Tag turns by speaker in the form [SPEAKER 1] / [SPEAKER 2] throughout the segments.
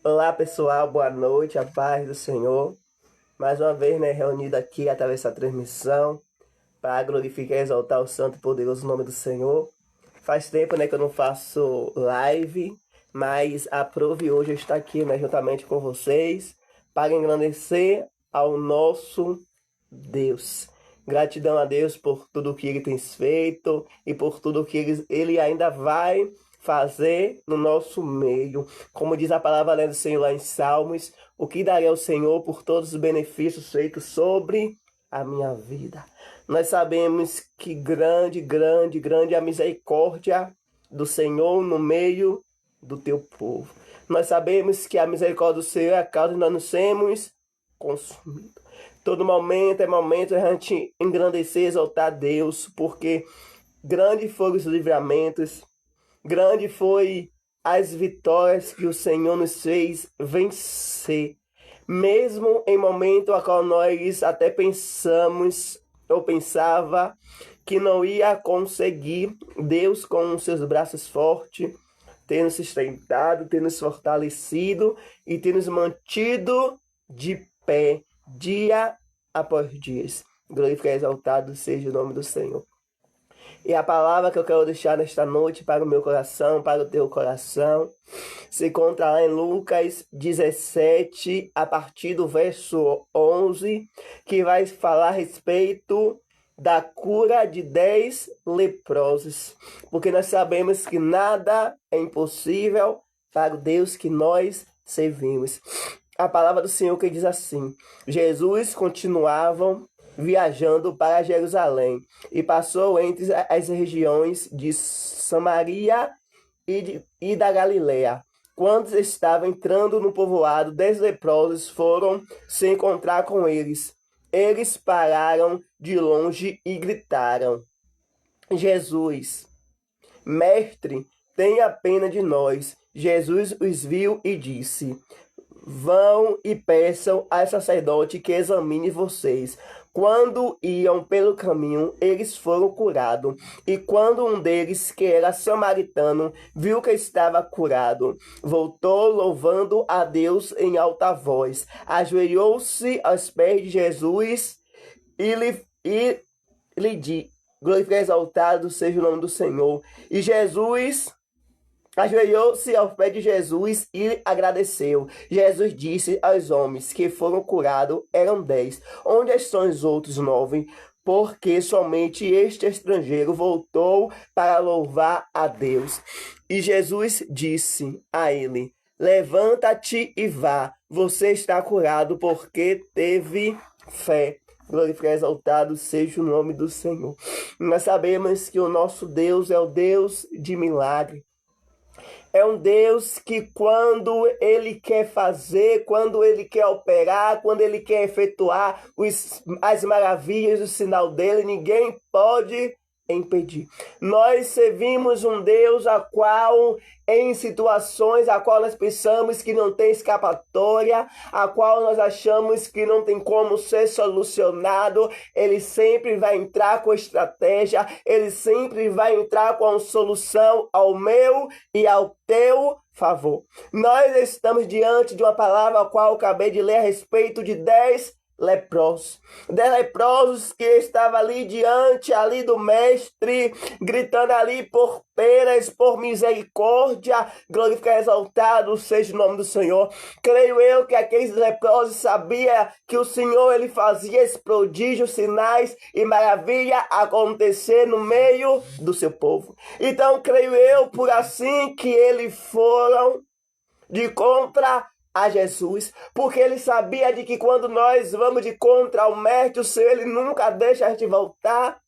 [SPEAKER 1] Olá pessoal, boa noite, a paz do Senhor. Mais uma vez, reunido aqui através dessa transmissão para glorificar e exaltar o santo e poderoso nome do Senhor. Faz tempo, que eu não faço live, mas aprove hoje estar aqui, juntamente com vocês para engrandecer ao nosso Deus. Gratidão a Deus por tudo que Ele tem feito e por tudo que Ele ainda vai fazer no nosso meio. Como diz a palavra do Senhor lá em Salmos, o que darei ao Senhor por todos os benefícios feitos sobre a minha vida. Nós sabemos que grande, grande, grande é a misericórdia do Senhor no meio do teu povo. Nós sabemos que a misericórdia do Senhor é a causa de nós não sermos consumidos. Todo momento é momento de a gente engrandecer e exaltar Deus, porque grande foram os livramentos, grande foi as vitórias que o Senhor nos fez vencer. Mesmo em momento a qual nós até pensamos, ou pensava, que não ia conseguir, Deus com os seus braços fortes, ter nos sustentado, ter nos fortalecido e ter nos mantido de pé, dia após dia. Glorificado e exaltado seja o nome do Senhor. E a palavra que eu quero deixar nesta noite para o meu coração, para o teu coração, se encontra lá em Lucas 17, a partir do verso 11, que vai falar a respeito da cura de 10 leprosos. Porque nós sabemos que nada é impossível para o Deus que nós servimos. A palavra do Senhor que diz assim: Jesus continuava viajando para Jerusalém e passou entre as regiões de Samaria e da Galileia. Quando estava entrando no povoado, 10 leprosos foram se encontrar com eles. Eles pararam de longe e gritaram: Jesus, mestre, tenha pena de nós. Jesus os viu e disse: vão e peçam ao sacerdote que examine vocês. Quando iam pelo caminho, eles foram curados. E quando um deles, que era samaritano, viu que estava curado, voltou louvando a Deus em alta voz. Ajoelhou-se aos pés de Jesus e lhe disse: glorificado e exaltado seja o nome do Senhor. E Jesus ajoelhou-se ao pé de Jesus e agradeceu. Jesus disse aos homens que foram curados, eram 10. Onde estão os outros 9? Porque somente este estrangeiro voltou para louvar a Deus. E Jesus disse a ele: levanta-te e vá, você está curado porque teve fé. Glorificado e exaltado seja o nome do Senhor. Nós sabemos que o nosso Deus é o Deus de milagre. É um Deus que quando Ele quer fazer, quando Ele quer operar, quando Ele quer efetuar as maravilhas, o sinal dele, ninguém pode impedir. Nós servimos um Deus a qual, em situações a qual nós pensamos que não tem escapatória, a qual nós achamos que não tem como ser solucionado, Ele sempre vai entrar com estratégia, Ele sempre vai entrar com a solução ao meu e ao teu favor. Nós estamos diante de uma palavra a qual eu acabei de ler a respeito de 10 leprosos. 10 leprosos que estavam ali diante ali do mestre, gritando ali por penas, por misericórdia. Glorificado e exaltado seja o nome do Senhor. Creio eu que aqueles leprosos sabiam que o Senhor ele fazia esse prodígio, sinais e maravilha acontecer no meio do seu povo. Então creio eu por assim que eles foram de contra a Jesus, porque ele sabia de que quando nós vamos de contra ao mestre, o Senhor ele nunca deixa a gente voltar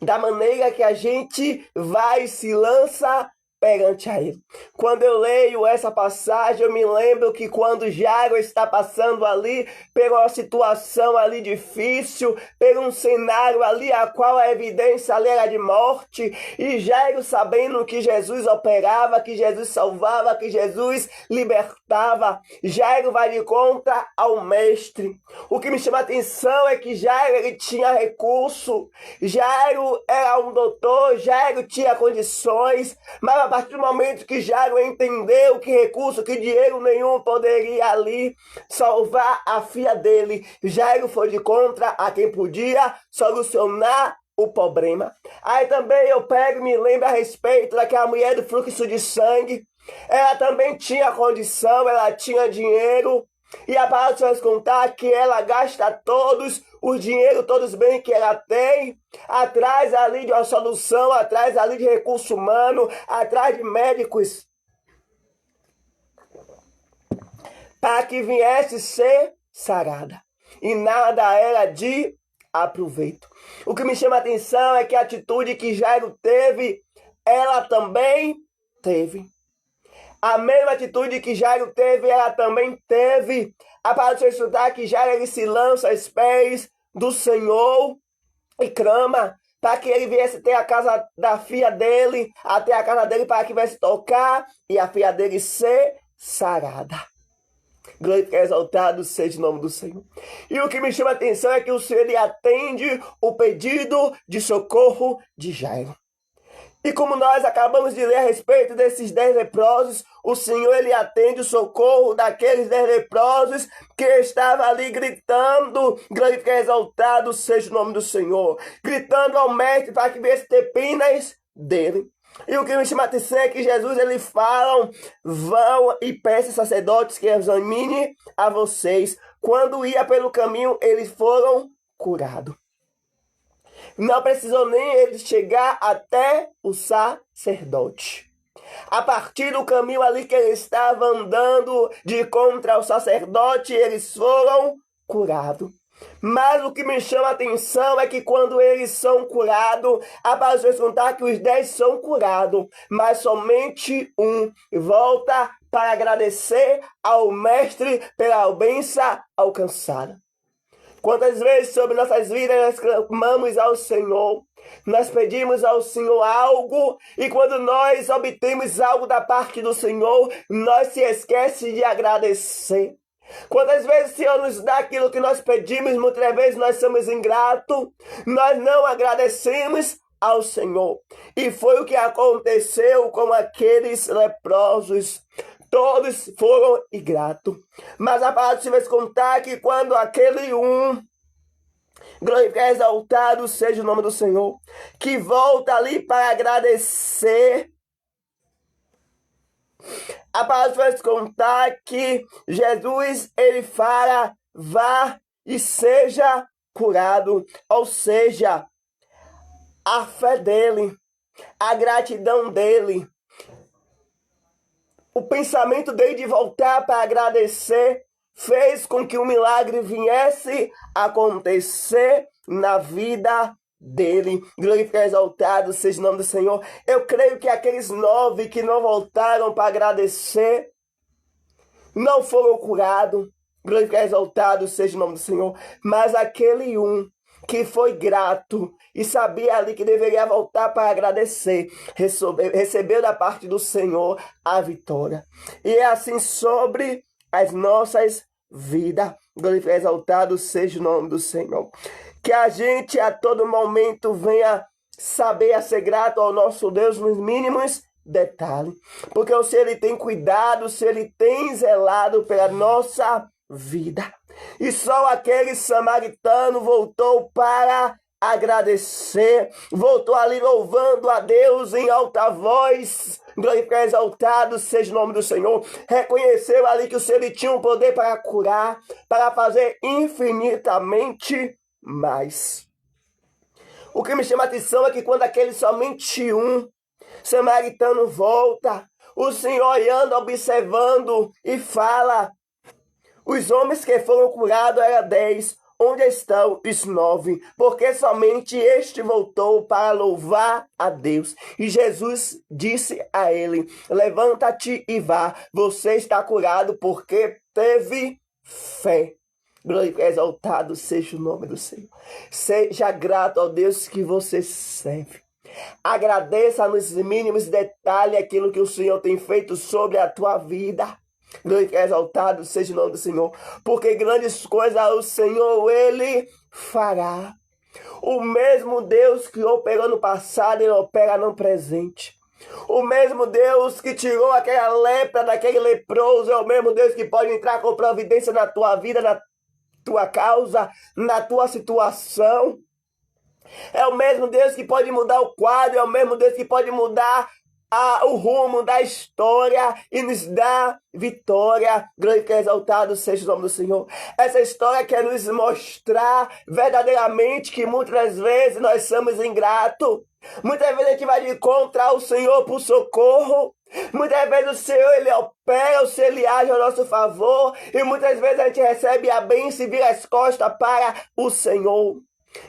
[SPEAKER 1] da maneira que a gente vai e se lança perante a ele. Quando eu leio essa passagem, eu me lembro que quando Jairo está passando ali por uma situação ali difícil, por um cenário ali a qual a evidência ali era de morte, e Jairo sabendo que Jesus operava, que Jesus salvava, que Jesus libertava, Jairo vai de conta ao mestre. O que me chama a atenção é que Jairo ele tinha recurso, Jairo era um doutor, Jairo tinha condições, mas a partir do momento que Jairo entendeu que recurso, que dinheiro nenhum poderia ali salvar a filha dele, Jairo foi de contra a quem podia solucionar o problema. Aí também eu pego e me lembro a respeito daquela mulher do fluxo de sangue. Ela também tinha condição, ela tinha dinheiro. E a palavra vai contar que ela gasta todos os dinheiro, todos os bens que ela tem, atrás ali de uma solução, atrás ali de recurso humano, atrás de médicos, para que viesse ser sarada. E nada era de aproveito. O que me chama a atenção é que a atitude que Jairo teve, ela também teve. A mesma atitude que Jairo teve, ela também teve. A palavra de estudar que Jairo ele se lança aos pés do Senhor e clama para que ele viesse ter a casa da filha dele, até a casa dele para que viesse tocar e a filha dele ser sarada. Glórico e exaltado seja o nome do Senhor. E o que me chama a atenção é que o Senhor ele atende o pedido de socorro de Jairo. E como nós acabamos de ler a respeito desses 10 leprosos, o Senhor ele atende o socorro daqueles 10 leprosos que estavam ali gritando, glórico e exaltado seja o nome do Senhor, gritando ao mestre para que viesse ter penas dele. E o que me chama a atenção é que Jesus ele fala, vão e peçam sacerdotes que examine a vocês. Quando ia pelo caminho, eles foram curados. Não precisou nem eles chegar até o sacerdote. A partir do caminho ali que ele estava andando de contra o sacerdote, eles foram curados. Mas o que me chama a atenção é que quando eles são curados, a palavra vai contar que os 10 são curados, mas somente um volta para agradecer ao mestre pela bênção alcançada. Quantas vezes sobre nossas vidas nós clamamos ao Senhor, nós pedimos ao Senhor algo e quando nós obtemos algo da parte do Senhor, nós se esquecemos de agradecer. Quantas vezes o Senhor nos dá aquilo que nós pedimos, muitas vezes nós somos ingratos, nós não agradecemos ao Senhor. E foi o que aconteceu com aqueles leprosos. Todos foram ingratos. Mas a palavra se vai contar que quando aquele glória e exaltado seja o nome do Senhor, que volta ali para agradecer, a palavra vai contar que Jesus, ele fala, vá e seja curado. Ou seja, a fé dele, a gratidão dele, o pensamento dele de voltar para agradecer fez com que o milagre viesse a acontecer na vida dele. Glorificado e exaltado seja o nome do Senhor. Eu creio que aqueles 9 que não voltaram para agradecer não foram curados. Glorificado e exaltado seja o nome do Senhor. Mas aquele que foi grato e sabia ali que deveria voltar para agradecer, recebeu da parte do Senhor a vitória. E é assim sobre as nossas vidas. Glorificado e exaltado seja o nome do Senhor. Que a gente a todo momento venha saber a ser grato ao nosso Deus nos mínimos detalhes. Porque o Senhor ele tem cuidado, o Senhor ele tem zelado pela nossa vida. E só aquele samaritano voltou para agradecer, voltou ali louvando a Deus em alta voz, glorificado e exaltado seja o nome do Senhor, reconheceu ali que o Senhor tinha um poder para curar, para fazer infinitamente mais. O que me chama a atenção é que quando aquele somente samaritano volta, o Senhor olhando, observando e fala, os homens que foram curados eram 10, onde estão os 9? Porque somente este voltou para louvar a Deus. E Jesus disse a ele, levanta-te e vá, você está curado porque teve fé. Glórico e exaltado seja o nome do Senhor. Seja grato ao Deus que você serve. Agradeça nos mínimos detalhes aquilo que o Senhor tem feito sobre a tua vida. Glórico e exaltado seja o nome do Senhor, porque grandes coisas o Senhor ele fará. O mesmo Deus que operou no passado, ele opera no presente. O mesmo Deus que tirou aquela lepra daquele leproso é o mesmo Deus que pode entrar com providência na tua vida, na tua causa, na tua situação. É o mesmo Deus que pode mudar o quadro, é o mesmo Deus que pode mudar o rumo da história e nos dar vitória. Glória e exaltado seja o nome do Senhor. Essa história quer nos mostrar verdadeiramente que muitas vezes nós somos ingratos. Muitas vezes a gente vai de contra o Senhor por socorro. Muitas vezes o Senhor, Ele opera, o Senhor, Ele age ao nosso favor. E muitas vezes a gente recebe a bênção e vira as costas para o Senhor.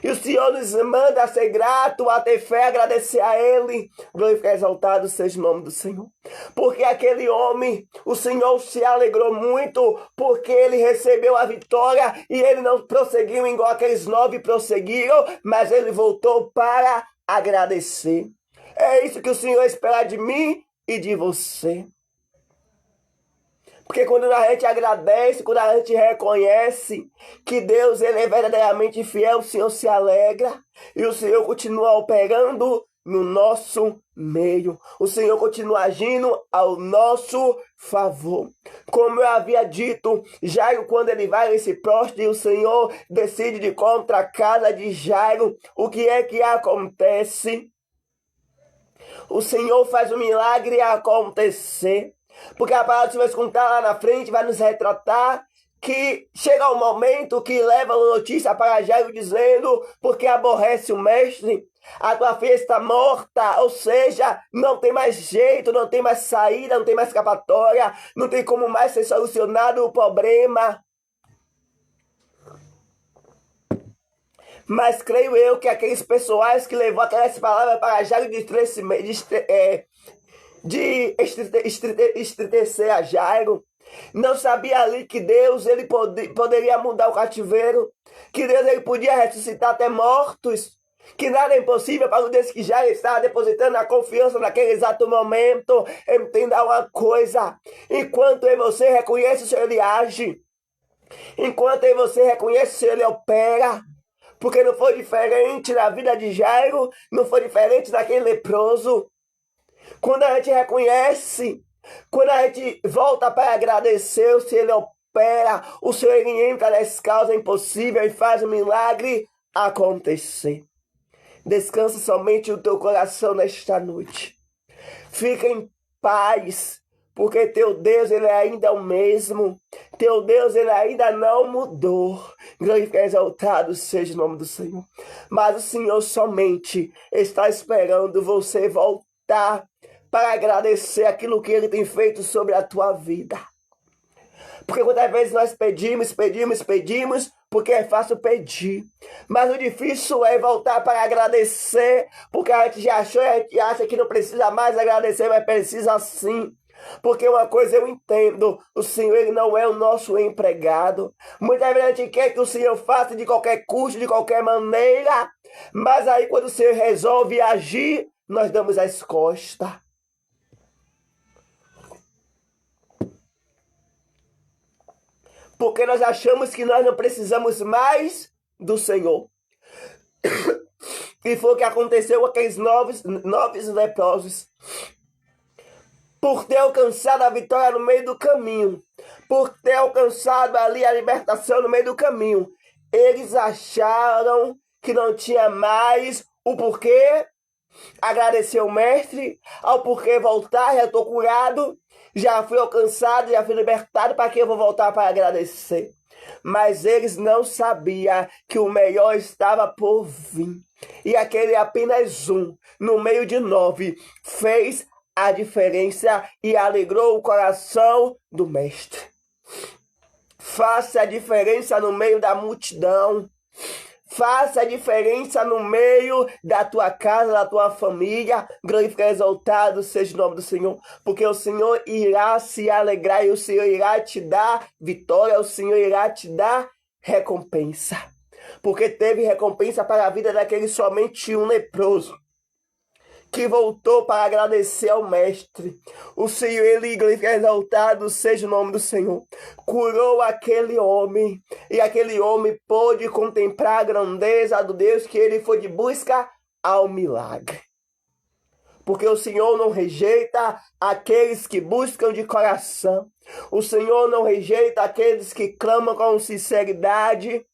[SPEAKER 1] E o Senhor nos manda a ser grato, a ter fé, a agradecer a Ele. Glória e exaltado seja o nome do Senhor. Porque aquele homem, o Senhor se alegrou muito, porque ele recebeu a vitória e ele não prosseguiu igual aqueles 9 prosseguiram, mas ele voltou para agradecer. É isso que o Senhor espera de mim e de você. Porque quando a gente agradece, quando a gente reconhece que Deus ele é verdadeiramente fiel, o Senhor se alegra e o Senhor continua operando no nosso meio. O Senhor continua agindo ao nosso favor. Como eu havia dito, Jairo, quando ele vai, ele se prostra e o Senhor decide de contra a casa de Jairo. O que é que acontece? O Senhor faz o milagre acontecer. Porque a palavra que vai contar lá na frente vai nos retratar que chega um momento que leva a notícia para Jairo dizendo: porque aborrece o mestre, a tua filha está morta. Ou seja, não tem mais jeito, não tem mais saída, não tem mais escapatória, não tem como mais ser solucionado o problema. Mas creio eu que aqueles pessoais que levou aquelas palavras para Jairo de estristecer a Jairo, não sabia ali que Deus ele poderia mudar o cativeiro, que Deus ele podia ressuscitar até mortos, que nada é impossível para o Deus que Jairo estava depositando a confiança naquele exato momento. Entenda uma coisa: enquanto em você reconhece o Senhor, Ele age. Enquanto em você reconhece o Senhor, Ele opera. Porque não foi diferente na vida de Jairo, não foi diferente daquele leproso. Quando a gente reconhece, quando a gente volta para agradecer, o Senhor Ele opera, o Senhor Ele entra nas causas impossíveis e faz o milagre acontecer. Descansa somente o teu coração nesta noite. Fica em paz, porque teu Deus Ele ainda é o mesmo. Teu Deus Ele ainda não mudou. Glórifica e exaltado seja o nome do Senhor. Mas o Senhor somente está esperando você voltar para agradecer aquilo que Ele tem feito sobre a tua vida. Porque quantas vezes nós pedimos, porque é fácil pedir. Mas o difícil é voltar para agradecer, porque a gente já achou, a gente acha que não precisa mais agradecer, mas precisa sim. Porque uma coisa eu entendo, o Senhor Ele não é o nosso empregado. Muitas vezes a gente quer que o Senhor faça de qualquer custo, de qualquer maneira, mas aí quando o Senhor resolve agir, nós damos as costas. Porque nós achamos que nós não precisamos mais do Senhor. E foi o que aconteceu com aqueles nove leprosos. Por ter alcançado a vitória no meio do caminho, por ter alcançado ali a libertação no meio do caminho, eles acharam que não tinha mais o porquê agradecer o mestre, ao porquê voltar, já estou curado, já fui alcançado, já fui libertado, para que eu vou voltar para agradecer? Mas eles não sabiam que o melhor estava por vir. E aquele apenas um, no meio de 9, fez a diferença e alegrou o coração do mestre. Faça a diferença no meio da multidão. Faça a diferença no meio da tua casa, da tua família. Glorifica e exaltado seja o nome do Senhor. Porque o Senhor irá se alegrar e o Senhor irá te dar vitória. O Senhor irá te dar recompensa. Porque teve recompensa para a vida daquele somente um leproso, que voltou para agradecer ao mestre. O Senhor, Ele, glorifica e exaltado seja o nome do Senhor, curou aquele homem, e aquele homem pôde contemplar a grandeza do Deus que ele foi de busca ao milagre. porque o Senhor não rejeita aqueles que buscam de coração. O Senhor não rejeita aqueles que clamam com sinceridade.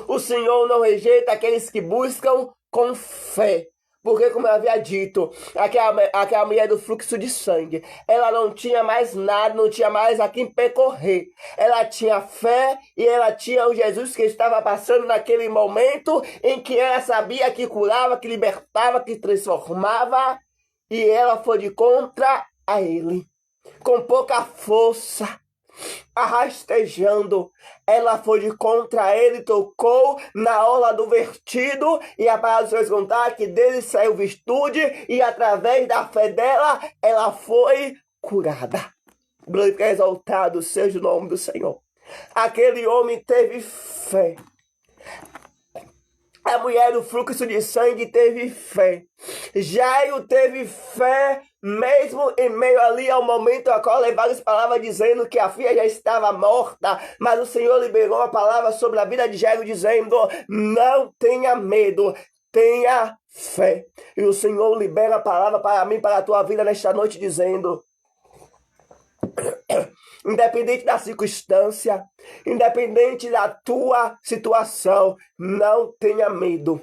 [SPEAKER 1] O Senhor não rejeita aqueles que buscam com fé. Porque, como eu havia dito, aquela mulher do fluxo de sangue, ela não tinha mais nada, não tinha mais a quem percorrer. Ela tinha fé e ela tinha o Jesus que estava passando naquele momento em que ela sabia que curava, que libertava, que transformava. E ela foi de contra a ele, com pouca força, arrastejando. Ela foi de contra ele, tocou na orla do vestido, e a palavra de Deus contar que dele saiu virtude, e através da fé dela, ela foi curada. Glória e exaltado seja o nome do Senhor. Aquele homem teve fé. A mulher do fluxo de sangue teve fé. Jairo teve fé, mesmo em meio ali ao momento a qual levaram as palavras dizendo que a filha já estava morta. Mas o Senhor liberou a palavra sobre a vida de Jairo dizendo: não tenha medo, tenha fé. E o Senhor libera a palavra para mim, para a tua vida nesta noite dizendo: independente da circunstância, independente da tua situação, não tenha medo.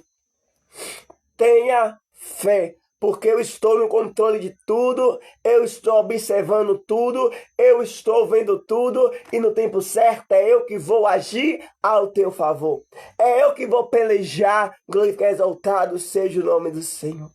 [SPEAKER 1] Tenha fé, porque eu estou no controle de tudo, eu estou observando tudo, eu estou vendo tudo, e no tempo certo é eu que vou agir ao teu favor. É eu que vou pelejar, glória e exaltado seja o nome do Senhor.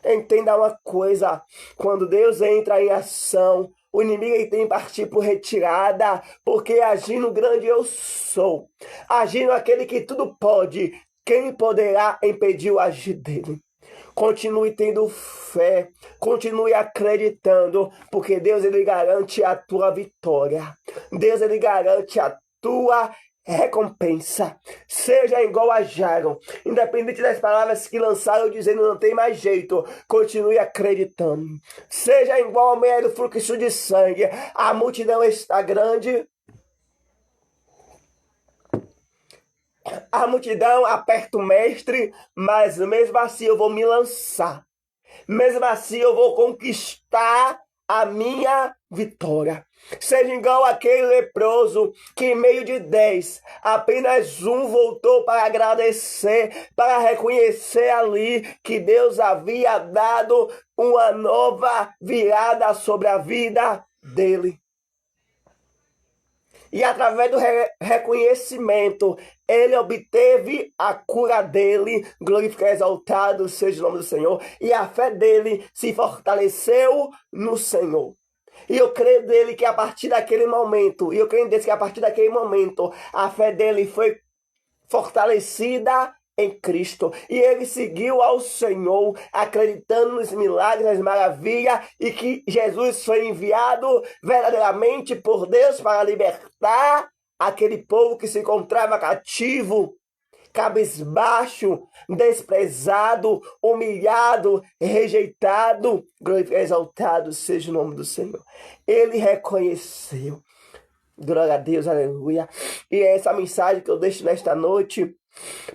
[SPEAKER 1] Entenda uma coisa, quando Deus entra em ação, o inimigo tem que partir por retirada, porque agindo grande eu sou, agindo aquele que tudo pode, quem poderá impedir o agir dele? Continue tendo fé, continue acreditando, porque Deus ele garante a tua vitória, Deus ele garante a tua recompensa. Seja igual a Jairo, independente das palavras que lançaram dizendo não tem mais jeito, continue acreditando. Seja igual a mulher do fluxo de sangue, a multidão está grande, a multidão aperta o mestre, mas mesmo assim eu vou me lançar, mesmo assim eu vou conquistar a minha vitória. Seja igual aquele leproso que em meio de 10, apenas um voltou para agradecer, para reconhecer ali que Deus havia dado uma nova virada sobre a vida dele. E através do reconhecimento, ele obteve a cura dele, glorificado e exaltado seja o nome do Senhor, e a fé dele se fortaleceu no Senhor. E eu creio dele que a partir daquele momento, a fé dele foi fortalecida em Cristo. E ele seguiu ao Senhor, acreditando nos milagres, nas maravilhas, e que Jesus foi enviado verdadeiramente por Deus para libertar aquele povo que se encontrava cativo, cabisbaixo, desprezado, humilhado, rejeitado. Glória e exaltado seja o nome do Senhor. Ele reconheceu. Glória a Deus, aleluia. E é essa mensagem que eu deixo nesta noite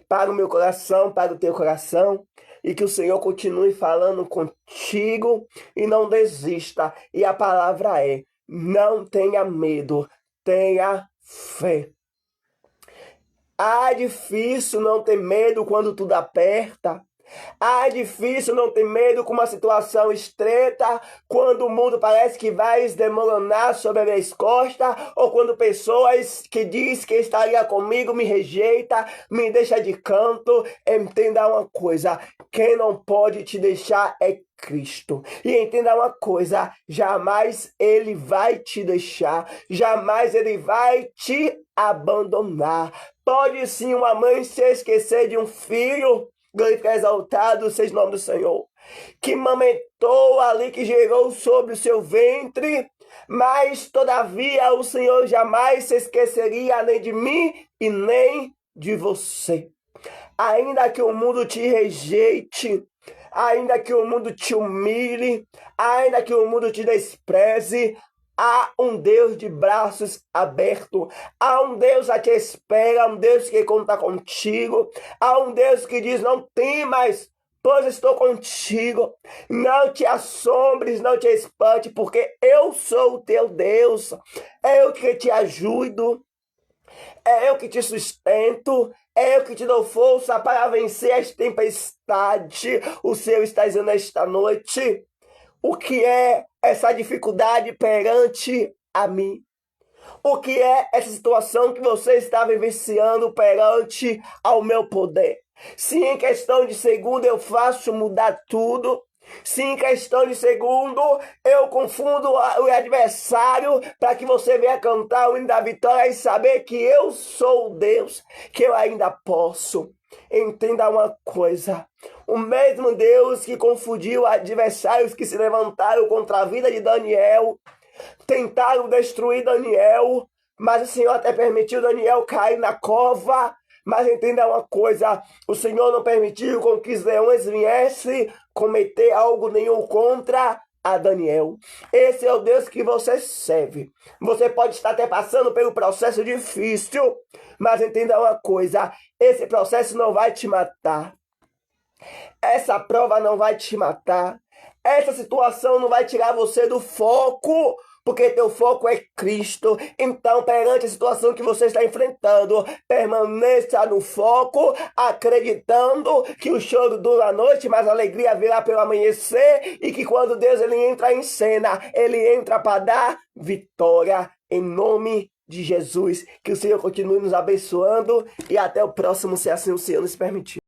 [SPEAKER 1] para o meu coração, para o teu coração, e que o Senhor continue falando contigo e não desista. E a palavra é: não tenha medo, tenha fé. É difícil não ter medo quando tudo aperta. É difícil não ter medo com uma situação estreita, quando o mundo parece que vai desmoronar sobre as minhas costas, ou quando pessoas que dizem que estaria comigo me rejeita, me deixa de canto. Entenda uma coisa: quem não pode te deixar é Cristo. E entenda uma coisa: jamais ele vai te deixar, jamais ele vai te abandonar. Pode sim uma mãe se esquecer de um filho, glorificado e exaltado seja o nome do Senhor, que mamentou ali, que gerou sobre o seu ventre, mas todavia o Senhor jamais se esqueceria nem de mim e nem de você. Ainda que o mundo te rejeite, ainda que o mundo te humilhe, ainda que o mundo te despreze, há um Deus de braços abertos, há um Deus a te espera, um Deus que conta contigo, há um Deus que diz: não temas, pois estou contigo. Não te assombres, não te espante, porque eu sou o teu Deus. É eu que te ajudo, é eu que te sustento, é eu que te dou força para vencer as tempestades. O Senhor está dizendo nesta noite o que é essa dificuldade perante a mim. O que é essa situação que você está vivenciando perante ao meu poder? Se em questão de segundo eu faço mudar tudo, se em questão de segundo eu confundo o adversário para que você venha cantar o hino da vitória e saber que eu sou o Deus, que eu ainda posso. Entenda uma coisa, o mesmo Deus que confundiu adversários que se levantaram contra a vida de Daniel, tentaram destruir Daniel, mas o Senhor até permitiu Daniel cair na cova. Mas entenda uma coisa, o Senhor não permitiu com que os leões viessem cometer algo nenhum contra a Daniel. Esse é o Deus que você serve. Você pode estar até passando pelo processo difícil, mas entenda uma coisa, esse processo não vai te matar. Essa prova não vai te matar. Essa situação não vai tirar você do foco, porque teu foco é Cristo. Então, perante a situação que você está enfrentando, permaneça no foco, acreditando que o choro dura a noite, mas a alegria virá pelo amanhecer, e que quando Deus ele entra em cena, ele entra para dar vitória em nome de Jesus. Que o Senhor continue nos abençoando e até o próximo, se assim o Senhor nos permitir.